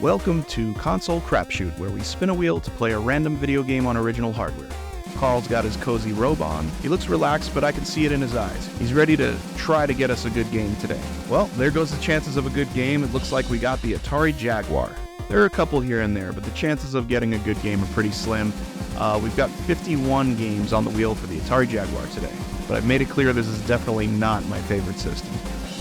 Welcome to Console Crapshoot, where we spin a wheel to play a random video game on original hardware. Carl's got his cozy robe on. He looks relaxed, but I can see it in his eyes. He's ready to try to get us a good game today. Well, there goes the chances of a good game. It looks like we got the Atari Jaguar. There are a couple here and there, but the chances of getting a good game are pretty slim. We've got 51 games on the wheel for the Atari Jaguar today, but I've made it clear this is definitely not my favorite system.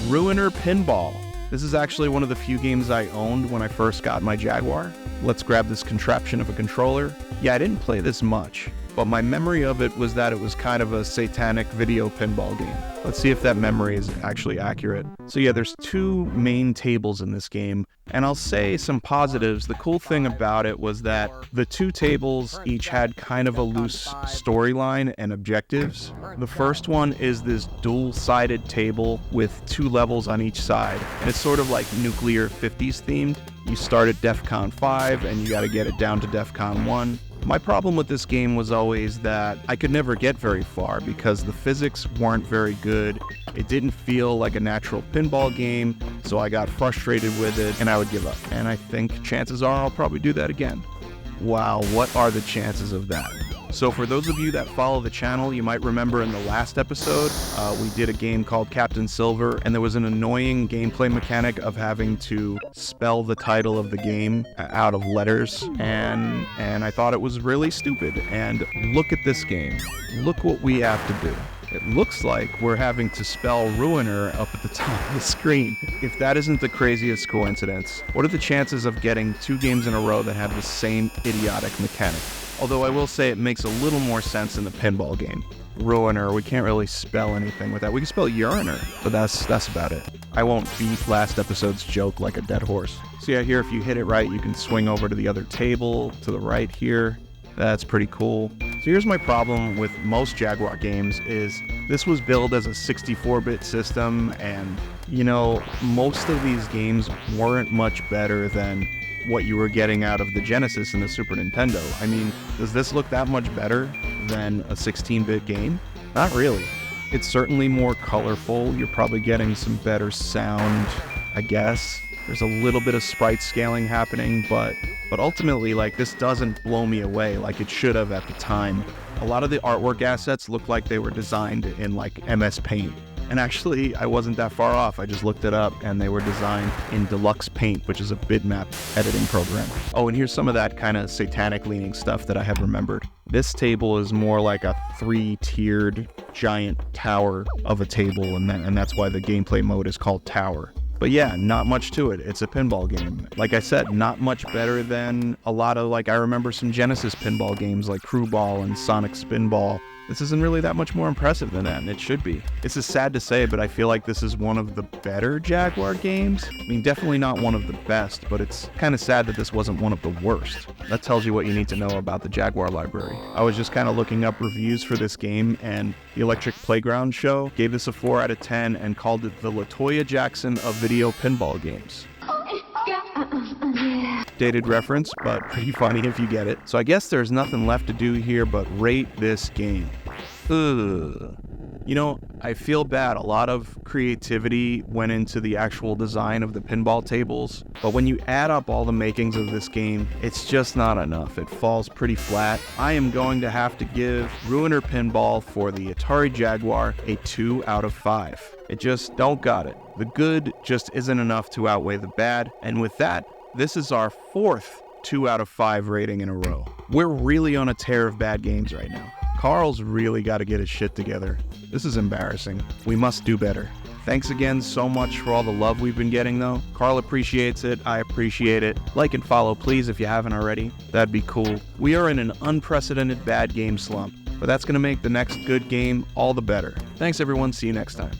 Ruiner Pinball. This is actually one of the few games I owned when I first got my Jaguar. Let's grab this contraption of a controller. Yeah, I didn't play this much, but my memory of it was that it was kind of a satanic video pinball game. Let's see if that memory is actually accurate. So yeah, there's two main tables in this game, and I'll say some positives. The cool thing about it was that the two tables each had kind of a loose storyline and objectives. The first one is this dual-sided table with two levels on each side, and it's sort of like nuclear 50s themed. You start at DEFCON 5 and you gotta get it down to DEFCON 1. My problem with this game was always that I could never get very far because the physics weren't very good. It didn't feel like a natural pinball game, so I got frustrated with it and I would give up. And I think chances are I'll probably do that again. Wow, what are the chances of that? So for those of you that follow the channel, you might remember in the last episode, we did a game called Captain Silver, and there was an annoying gameplay mechanic of having to spell the title of the game out of letters, and I thought it was really stupid. And look at this game. Look what we have to do. It looks like we're having to spell Ruiner up at the top of the screen. If that isn't the craziest coincidence, what are the chances of getting two games in a row that have the same idiotic mechanic? Although I will say it makes a little more sense in the pinball game. Ruiner, we can't really spell anything with that. We can spell uriner, but that's about it. I won't beat last episode's joke like a dead horse. So yeah, here if you hit it right, you can swing over to the other table to the right here. That's pretty cool. So here's my problem with most Jaguar games is this was billed as a 64-bit system, and you know, most of these games weren't much better than what you were getting out of the Genesis and the Super Nintendo. I mean, does this look that much better than a 16-bit game? Not really. It's certainly more colorful. You're probably getting some better sound, I guess. There's a little bit of sprite scaling happening, but ultimately, like, this doesn't blow me away like it should have at the time. A lot of the artwork assets look like they were designed in like MS Paint. And actually, I wasn't that far off. I just looked it up, and they were designed in Deluxe Paint, which is a bitmap editing program. Oh, and here's some of that kind of satanic-leaning stuff that I have remembered. This table is more like a 3-tiered giant tower of a table, and that's why the gameplay mode is called Tower. But yeah, not much to it. It's a pinball game. Like I said, not much better than a lot of, like, I remember some Genesis pinball games like Crew Ball and Sonic Spinball. This isn't really that much more impressive than that, and it should be. This is sad to say, but I feel like this is one of the better Jaguar games. I mean, definitely not one of the best, but it's kind of sad that this wasn't one of the worst. That tells you what you need to know about the Jaguar library. I was just kind of looking up reviews for this game, and the Electric Playground Show gave this a 4 out of 10 and called it the LaToya Jackson of video pinball games. Dated reference, but pretty funny if you get it. So I guess there's nothing left to do here but rate this game. Ugh. You know, I feel bad. A lot of creativity went into the actual design of the pinball tables, but when you add up all the makings of this game, it's just not enough. It falls pretty flat. I am going to have to give Ruiner Pinball for the Atari Jaguar a 2 out of 5. It just don't got it. The good just isn't enough to outweigh the bad, and with that, this is our 4th 2 out of 5 rating in a row. We're really on a tear of bad games right now. Carl's really got to get his shit together. This is embarrassing. We must do better. Thanks again so much for all the love we've been getting, though. Carl appreciates it. I appreciate it. Like and follow, please, if you haven't already. That'd be cool. We are in an unprecedented bad game slump, but that's going to make the next good game all the better. Thanks, everyone. See you next time.